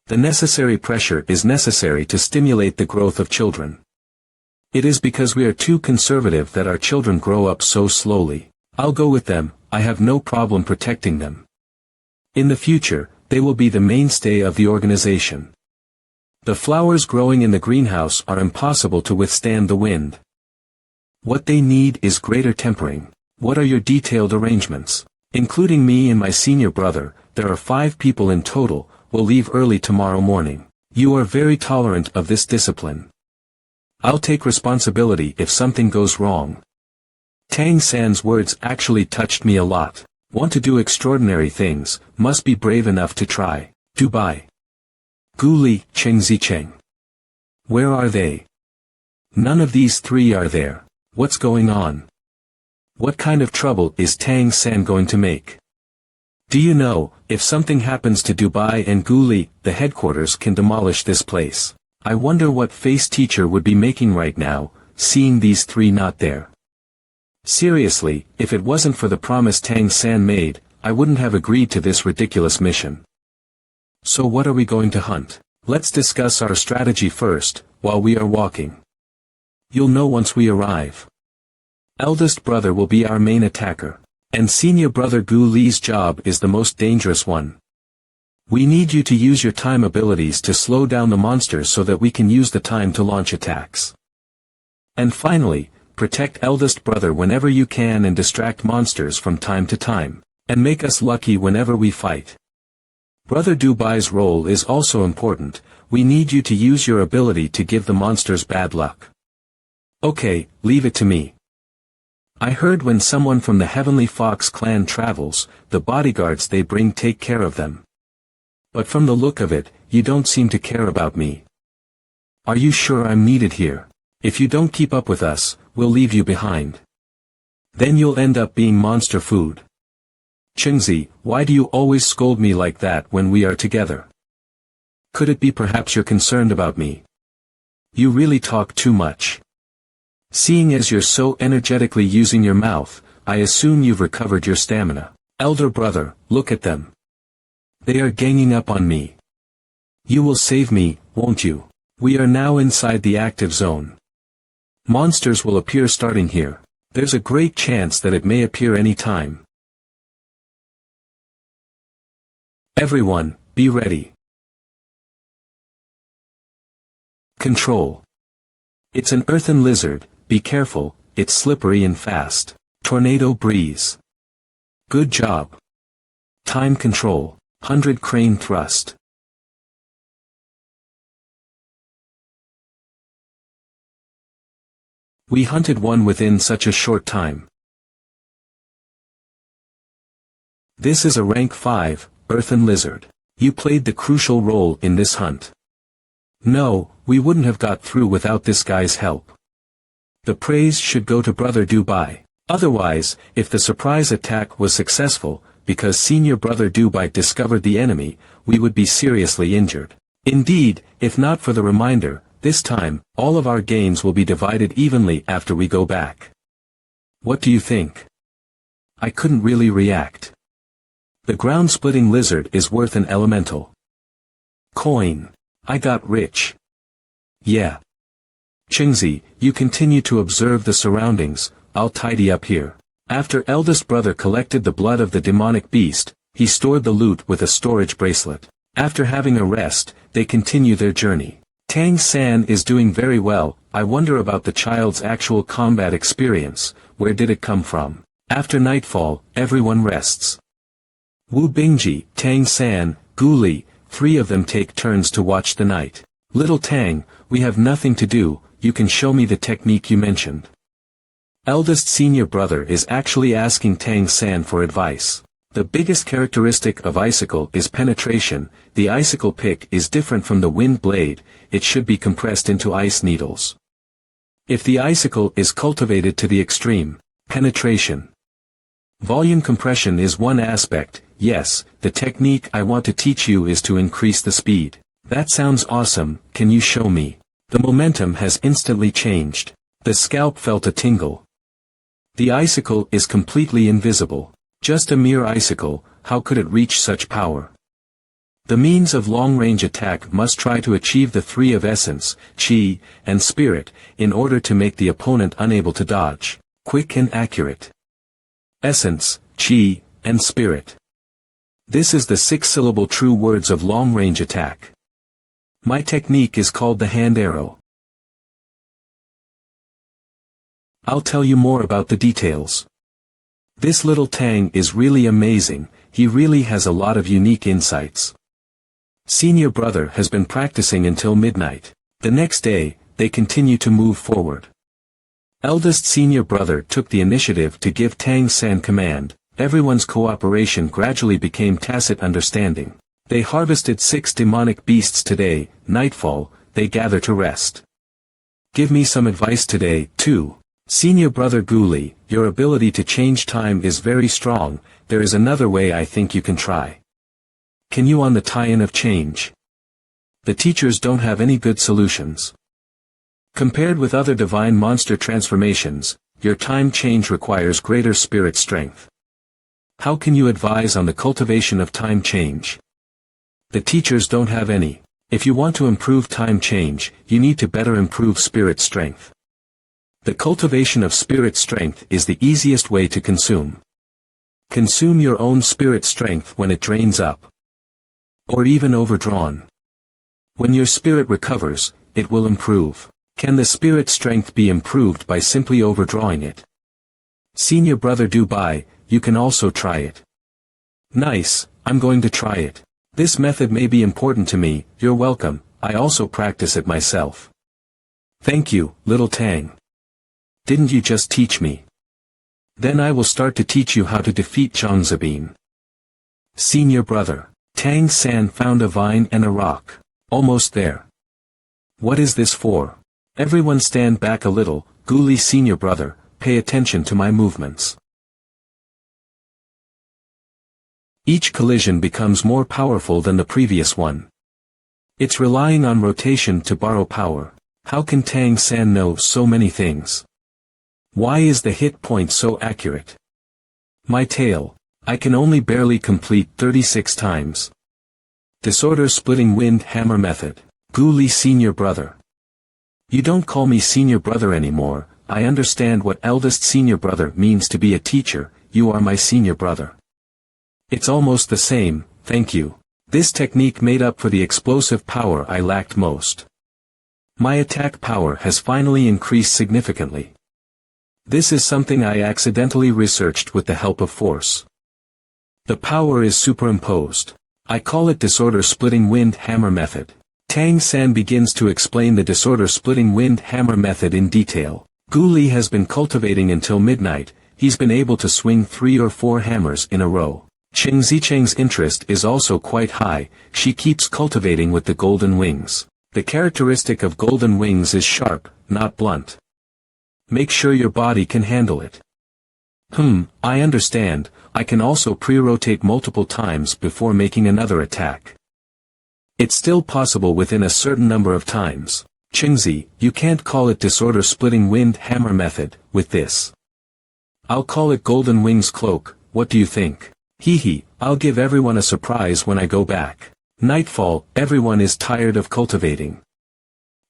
The necessary pressure is necessary to stimulate the growth of children. It is because we are too conservative that our children grow up so slowly. I'll go with them, I have no problem protecting them. In the future, they will be the mainstay of the organization. The flowers growing in the greenhouse are impossible to withstand the wind. What they need is greater tempering. What are your detailed arrangements? Including me and my senior brother, there are 5 people in total. We'll leave early tomorrow morning. You are very tolerant of this discipline. I'll take responsibility if something goes wrong. Tang San's words actually touched me a lot. Want to do extraordinary things, must be brave enough to try. Dubai. Guli, Cheng. Where are they? None of these 3 are there. What's going on? What kind of trouble is Tang San going to make? Do you know, if something happens to Dubai and Guli, the headquarters can demolish this place. I wonder what face teacher would be making right now, seeing these 3 not there. Seriously, if it wasn't for the promise Tang San made, I wouldn't have agreed to this ridiculous mission. So what are we going to hunt? Let's discuss our strategy first, while we are walking. You'll know once we arrive. Eldest brother will be our main attacker. And senior brother Gu Li's job is the most dangerous one. We need you to use your time abilities to slow down the monsters so that we can use the time to launch attacks. And finally, protect eldest brother whenever you can and distract monsters from time to time, and make us lucky whenever we fight. Brother Dubai's role is also important. We need you to use your ability to give the monsters bad luck. Okay, leave it to me. I heard when someone from the Heavenly Fox clan travels, the bodyguards they bring take care of them. But from the look of it, you don't seem to care about me. Are you sure I'm needed here? If you don't keep up with us, we'll leave you behind. Then you'll end up being monster food. Chengzi, why do you always scold me like that when we are together? Could it be perhaps you're concerned about me? You really talk too much. Seeing as you're so energetically using your mouth, I assume you've recovered your stamina. Elder brother, look at them. They are ganging up on me. You will save me, won't you? We are now inside the active zone. Monsters will appear starting here. There's a great chance that it may appear any time. Everyone, be ready. Control. It's an earthen lizard, be careful, it's slippery and fast. Tornado breeze. Good job. Time control, 100 crane thrust. We hunted one within such a short time. This is a rank 5, earthen lizard. You played the crucial role in this hunt. No, we wouldn't have got through without this guy's help. The praise should go to Brother Dubai. Otherwise, if the surprise attack was successful, because Senior Brother Dubai discovered the enemy, we would be seriously injured. Indeed, if not for the reminder, this time, all of our gains will be divided evenly after we go back. What do you think? I couldn't really react. The ground-splitting lizard is worth an elemental coin. I got rich. Yeah. Chingzi, you continue to observe the surroundings, I'll tidy up here. After eldest brother collected the blood of the demonic beast, he stored the loot with a storage bracelet. After having a rest, they continue their journey. Tang-san is doing very well. I wonder about the child's actual combat experience, where did it come from? After nightfall, everyone rests. Wu Bingji, Tang-san, Guli, 3 of them take turns to watch the night. Little Tang, we have nothing to do, you can show me the technique you mentioned. Eldest senior brother is actually asking Tang-san for advice. The biggest characteristic of icicle is penetration. The icicle pick is different from the wind blade, it should be compressed into ice needles. If the icicle is cultivated to the extreme, penetration. Volume compression is one aspect. Yes, the technique I want to teach you is to increase the speed. That sounds awesome, can you show me? The momentum has instantly changed. The scalp felt a tingle. The icicle is completely invisible. Just a mere icicle, how could it reach such power? The means of long-range attack must try to achieve the 3 of essence, chi, and spirit, in order to make the opponent unable to dodge. Quick and accurate. Essence, chi, and spirit. This is the 6-syllable true words of long-range attack. My technique is called the hand arrow. I'll tell you more about the details. This little Tang is really amazing, he really has a lot of unique insights. Senior brother has been practicing until midnight. The next day, they continue to move forward. Eldest senior brother took the initiative to give Tang-san command. Everyone's cooperation gradually became tacit understanding. They harvested 6 demonic beasts today. Nightfall, they gather to rest. Give me some advice today, too. Senior brother Guli, your ability to change time is very strong. There is another way I think you can try. Can you on the tie-in of change? The teachers don't have any good solutions. Compared with other divine monster transformations, your time change requires greater spirit strength. How can you advise on the cultivation of time change? The teachers don't have any. If you want to improve time change, you need to better improve spirit strength. The cultivation of spirit strength is the easiest way to consume. Consume your own spirit strength when it drains up. Or even overdrawn. When your spirit recovers, it will improve. Can the spirit strength be improved by simply overdrawing it? Senior brother Dubai, you can also try it. Nice, I'm going to try it. This method may be important to me, you're welcome, I also practice it myself. Thank you, little Tang. Didn't you just teach me? Then I will start to teach you how to defeat Zhangzabin. Senior brother, Tang-san found a vine and a rock. Almost there. What is this for? Everyone stand back a little. Guli senior brother, pay attention to my movements. Each collision becomes more powerful than the previous one. It's relying on rotation to borrow power. How can Tang-san know so many things? Why is the hit point so accurate? My tail. I can only barely complete 36 times. Disorder splitting wind hammer method. Gu Li senior brother. You don't call me senior brother anymore. I understand what eldest senior brother means to be a teacher. You are my senior brother. It's almost the same, thank you. This technique made up for the explosive power I lacked most. My attack power has finally increased significantly. This is something I accidentally researched with the help of force. The power is superimposed. I call it disorder splitting wind hammer method. Tang-san begins to explain the disorder splitting wind hammer method in detail. Gu Li has been cultivating until midnight. He's been able to swing 3 or 4 hammers in a row. Cheng Zicheng's interest is also quite high. She keeps cultivating with the golden wings. The characteristic of golden wings is sharp, not blunt. Make sure your body can handle it. I understand. I can also pre-rotate multiple times before making another attack. It's still possible within a certain number of times. Chengzi, you can't call it disorder splitting wind hammer method, with this. I'll call it golden wings cloak, what do you think? Hee, I'll give everyone a surprise when I go back. Nightfall, everyone is tired of cultivating.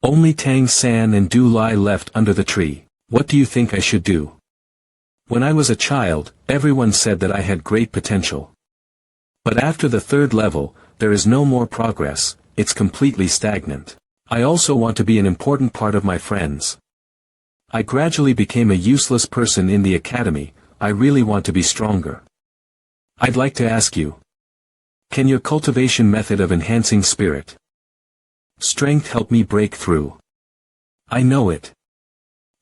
Only Tang-san and Du Lai left under the tree. What do you think I should do? When I was a child, everyone said that I had great potential. But after the 3rd level, there is no more progress, it's completely stagnant. I also want to be an important part of my friends. I gradually became a useless person in the academy. I really want to be stronger. I'd like to ask you. Can your cultivation method of enhancing spirit strength help me break through? I know it.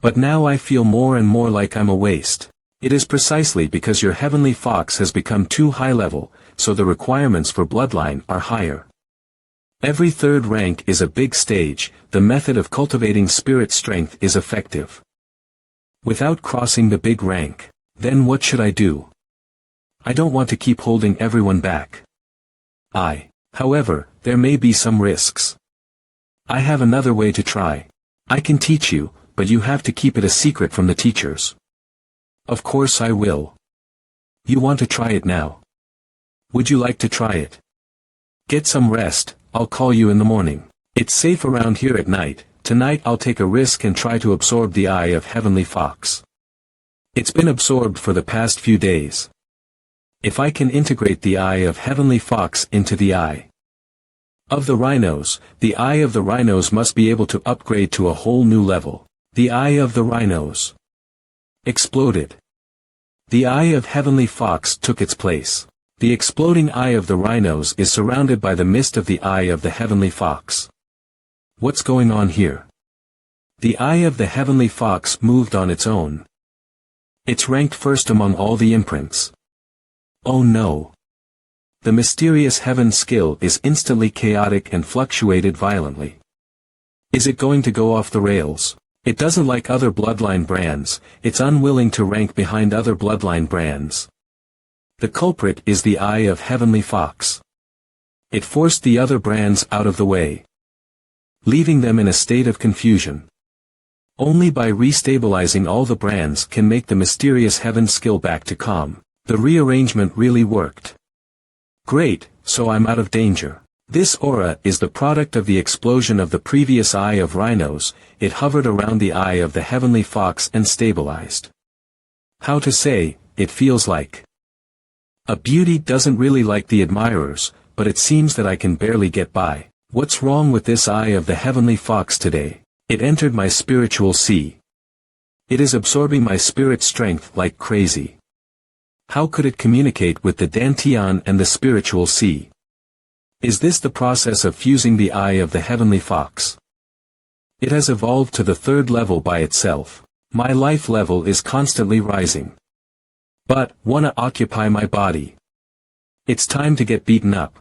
But now I feel more and more like I'm a waste. It is precisely because your heavenly fox has become too high level, so the requirements for bloodline are higher. Every 3rd rank is a big stage. The method of cultivating spirit strength is effective. Without crossing the big rank, then what should I do? I don't want to keep holding everyone back. However, there may be some risks. I have another way to try. I can teach you, but you have to keep it a secret from the teachers. Of course I will. You want to try it now? Would you like to try it? Get some rest, I'll call you in the morning. It's safe around here at night. Tonight I'll take a risk and try to absorb the eye of Heavenly Fox. It's been absorbed for the past few days. If I can integrate the eye of Heavenly Fox into the eye of the rhinos, the eye of the rhinos must be able to upgrade to a whole new level. The eye of the rhinos exploded. The eye of Heavenly Fox took its place. The exploding eye of the rhinos is surrounded by the mist of the eye of the Heavenly Fox. What's going on here? The eye of the Heavenly Fox moved on its own. It's ranked first among all the imprints. Oh no. The mysterious heaven skill is instantly chaotic and fluctuated violently. Is it going to go off the rails? It doesn't like other bloodline brands. It's unwilling to rank behind other bloodline brands. The culprit is the eye of Heavenly Fox. It forced the other brands out of the way, leaving them in a state of confusion. Only by restabilizing all the brands can make the mysterious heaven skill back to calm. The rearrangement really worked. Great, so I'm out of danger. This aura is the product of the explosion of the previous eye of rhinos. It hovered around the eye of the Heavenly Fox and stabilized. How to say, it feels like a beauty doesn't really like the admirers, but it seems that I can barely get by. What's wrong with this eye of the Heavenly Fox today? It entered my spiritual sea. It is absorbing my spirit strength like crazy. How could it communicate with the Dantian and the spiritual sea? Is this the process of fusing the eye of the Heavenly Fox? It has evolved to the 3rd level by itself. My life level is constantly rising. But, wanna occupy my body. It's time to get beaten up.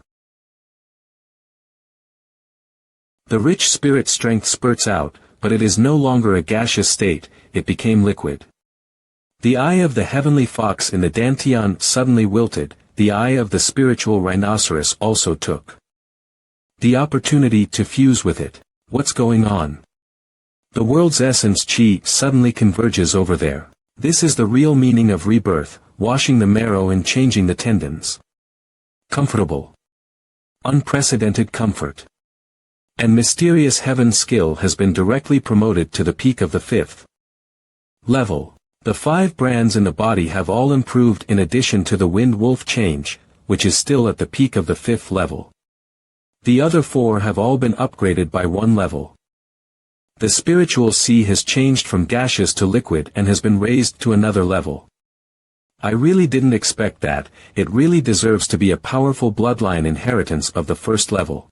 The rich spirit strength spurts out, but it is no longer a gaseous state, it became liquid. The eye of the Heavenly Fox in the Dantian suddenly wilted. The eye of the spiritual rhinoceros also took the opportunity to fuse with it. What's going on? The world's essence chi suddenly converges over there. This is the real meaning of rebirth, washing the marrow and changing the tendons. Comfortable. Unprecedented comfort. And mysterious heaven skill has been directly promoted to the peak of the 5th level. The 5 brands in the body have all improved in addition to the wind wolf change, which is still at the peak of the 5th level. The other 4 have all been upgraded by 1 level. The spiritual sea has changed from gaseous to liquid and has been raised to another level. I really didn't expect that. It really deserves to be a powerful bloodline inheritance of the 1st level.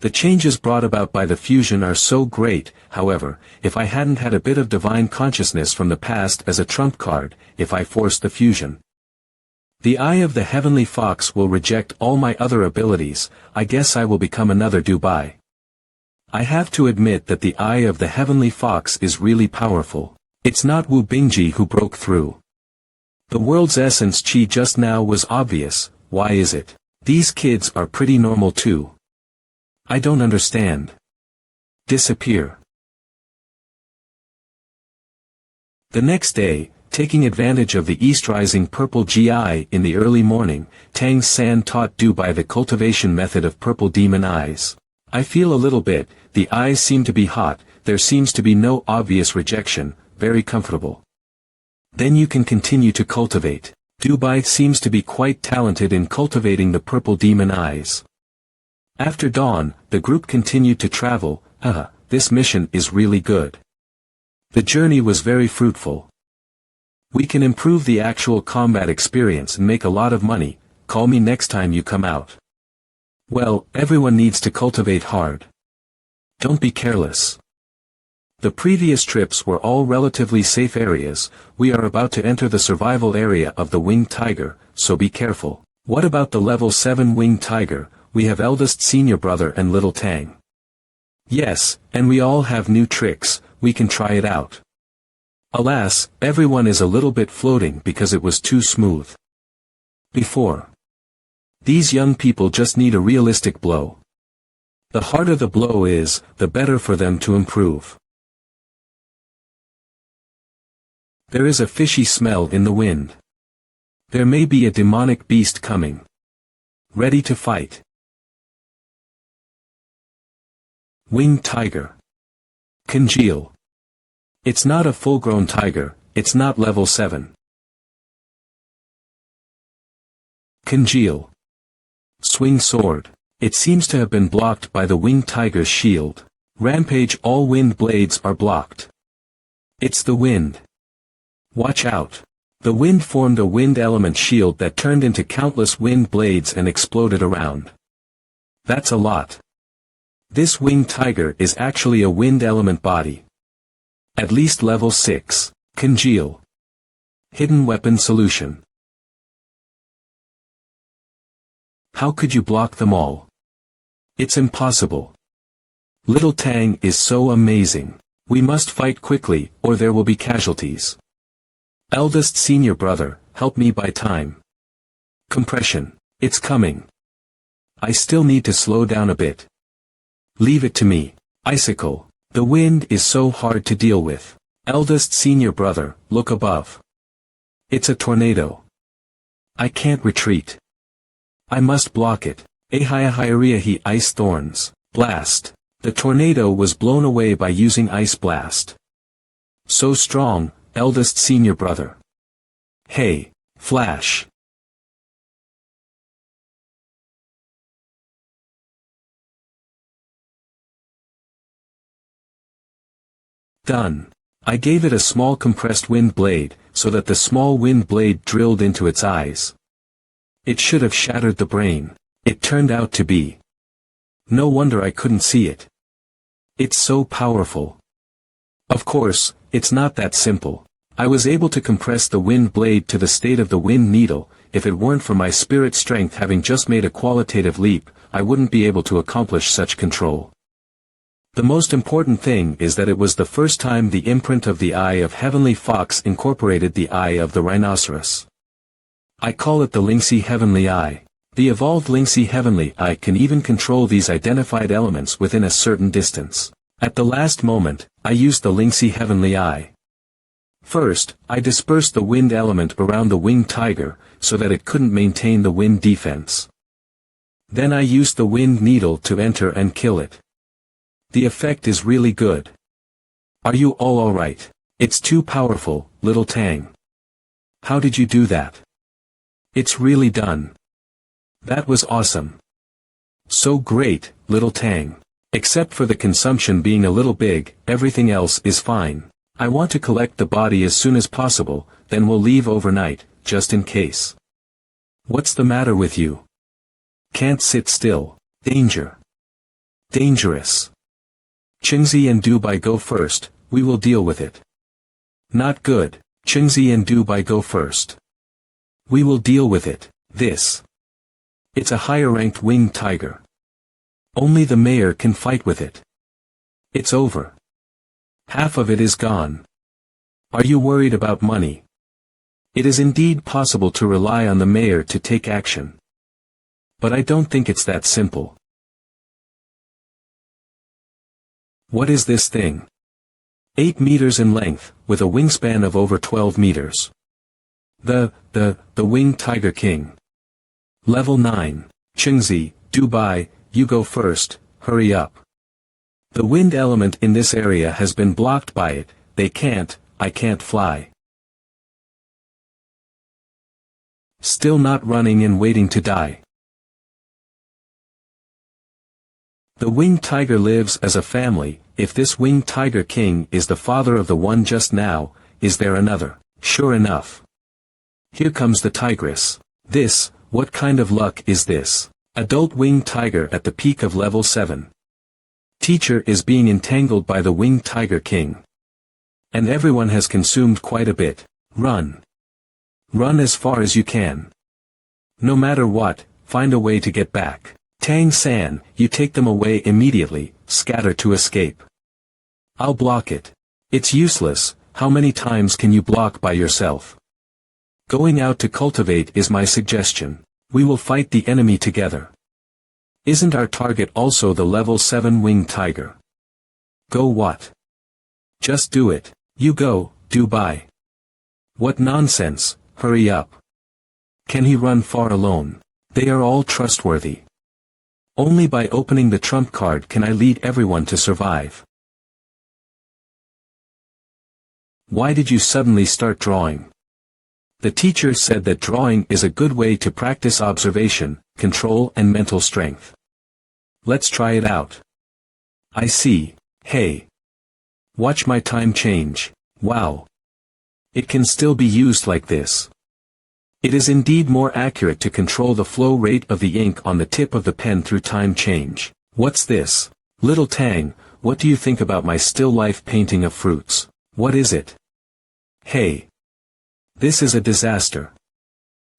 The changes brought about by the fusion are so great, however, if I hadn't had a bit of divine consciousness from the past as a trump card, if I forced the fusion. The eye of the heavenly fox will reject all my other abilities. I guess I will become another Dubai. I have to admit that the eye of the heavenly fox is really powerful. It's not Wu Bingji who broke through. The world's essence chi just now was obvious. Why is it? These kids are pretty normal too. I don't understand. Disappear. The next day, taking advantage of the east rising purple GI in the early morning, Tang San taught Dubai the cultivation method of purple demon eyes. I feel a little bit, the eyes seem to be hot, there seems to be no obvious rejection, very comfortable. Then you can continue to cultivate. Dubai seems to be quite talented in cultivating the purple demon eyes. After dawn, the group continued to travel. This mission is really good. The journey was very fruitful. We can improve the actual combat experience and make a lot of money. Call me next time you come out. Well, everyone needs to cultivate hard. Don't be careless. The previous trips were all relatively safe areas. We are about to enter the survival area of the winged tiger, so be careful. What about the level 7 winged tiger? We have eldest senior brother and little Tang. Yes, and we all have new tricks, we can try it out. Alas, everyone is a little bit floating because it was too smooth before. These young people just need a realistic blow. The harder the blow is, the better for them to improve. There is a fishy smell in the wind. There may be a demonic beast coming. Ready to fight. Winged tiger. Congeal. It's not a full-grown tiger, it's not level 7. Congeal. Swing sword. It seems to have been blocked by the winged tiger's shield. Rampage, all wind blades are blocked. It's the wind. Watch out. The wind formed a wind element shield that turned into countless wind blades and exploded around. That's a lot. This winged tiger is actually a wind element body. At least level 6. Congeal. Hidden weapon solution. How could you block them all? It's impossible. Little Tang is so amazing. We must fight quickly, or there will be casualties. Eldest senior brother, help me buy time. Compression. It's coming. I still need to slow down a bit. Leave it to me. Icicle. The wind is so hard to deal with. Eldest senior brother, look above. It's a tornado. I can't retreat. I must block it. Ahayahayariahi ice thorns. Blast. The tornado was blown away by using ice blast. So strong, eldest senior brother. Hey, flash. Done. I gave it a small compressed wind blade, so that the small wind blade drilled into its eyes. It should have shattered the brain. It turned out to be. No wonder I couldn't see it. It's so powerful. Of course, it's not that simple. I was able to compress the wind blade to the state of the wind needle. If it weren't for my spirit strength having just made a qualitative leap, I wouldn't be able to accomplish such control. The most important thing is that it was the first time the imprint of the eye of Heavenly Fox incorporated the eye of the rhinoceros. I call it the Lingxi Heavenly Eye. The evolved Lingxi Heavenly Eye can even control these identified elements within a certain distance. At the last moment, I used the Lynxy Heavenly Eye. First, I dispersed the wind element around the winged tiger, so that it couldn't maintain the wind defense. Then I used the wind needle to enter and kill it. The effect is really good. Are you all alright? It's too powerful, little Tang. How did you do that? It's really done. That was awesome. So great, little Tang. Except for the consumption being a little big, everything else is fine. I want to collect the body as soon as possible, then we'll leave overnight, just in case. What's the matter with you? Can't sit still. Danger. Dangerous. Qingzi and Dubai go first, we will deal with it. Not good. Qingzi and Dubai go first. We will deal with it. This. It's a higher-ranked winged tiger. Only the mayor can fight with it. It's over. Half of it is gone. Are you worried about money? It is indeed possible to rely on the mayor to take action. But I don't think it's that simple. What is this thing? 8 meters in length, with a wingspan of over 12 meters. The winged tiger king. Level 9. Qingzi, Dubai, you go first, hurry up. The wind element in this area has been blocked by it, I can't fly. Still not running and waiting to die. The winged tiger lives as a family. If this winged tiger king is the father of the one just now, is there another? Sure enough. Here comes the tigress. What kind of luck is this? Adult winged tiger at the peak of level 7. Teacher is being entangled by the winged tiger king. And everyone has consumed quite a bit. Run. Run as far as you can. No matter what, find a way to get back. Tang-san, you take them away immediately, scatter to escape. I'll block it. It's useless, how many times can you block by yourself? Going out to cultivate is my suggestion. We will fight the enemy together. Isn't our target also the level 7 winged tiger? Go what? Just do it. You go, Dubai. What nonsense, hurry up. Can he run far alone? They are all trustworthy. Only by opening the trump card can I lead everyone to survive. Why did you suddenly start drawing? The teacher said that drawing is a good way to practice observation, control and mental strength. Let's try it out. I see. Hey. Watch my time change. Wow. It can still be used like this. It is indeed more accurate to control the flow rate of the ink on the tip of the pen through time change. What's this? Little Tang, what do you think about my still life painting of fruits? What is it? Hey. This is a disaster.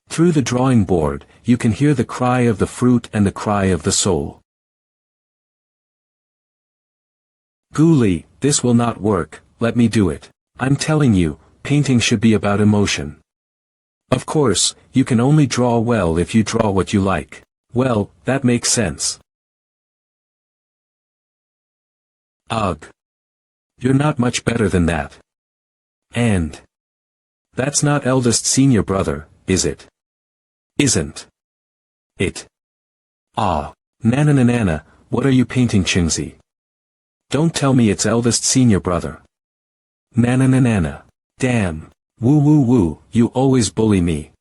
Through the drawing board, you can hear the cry of the fruit and the cry of the soul. Ghoulie, this will not work, let me do it. I'm telling you, painting should be about emotion. Of course, you can only draw well if you draw what you like. Well, that makes sense. Ugh. You're not much better than that. And that's not eldest senior brother, is it? Isn't it? Ah. Nana, what are you painting, Qingzi? Don't tell me it's eldest senior brother. Nana. Damn. Woo, you always bully me.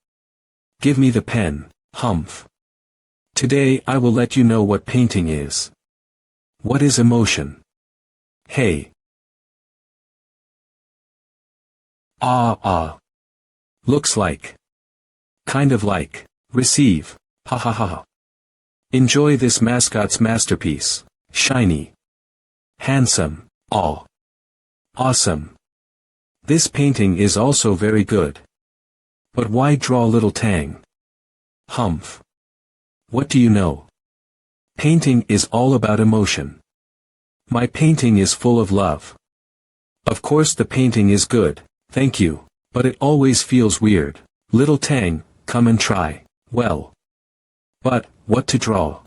Give me the pen, humph. Today I will let you know what painting is. What is emotion? Hey. Ah. Looks like. Kind of like. Receive. Ha ha ha. Enjoy this mascot's masterpiece. Shiny. Handsome. Aw. Awesome. This painting is also very good. But why draw little Tang? Humph. What do you know? Painting is all about emotion. My painting is full of love. Of course the painting is good, thank you, but it always feels weird. Little Tang, come and try. Well. But, what to draw?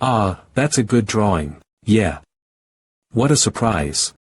Ah, that's a good drawing, yeah. What a surprise.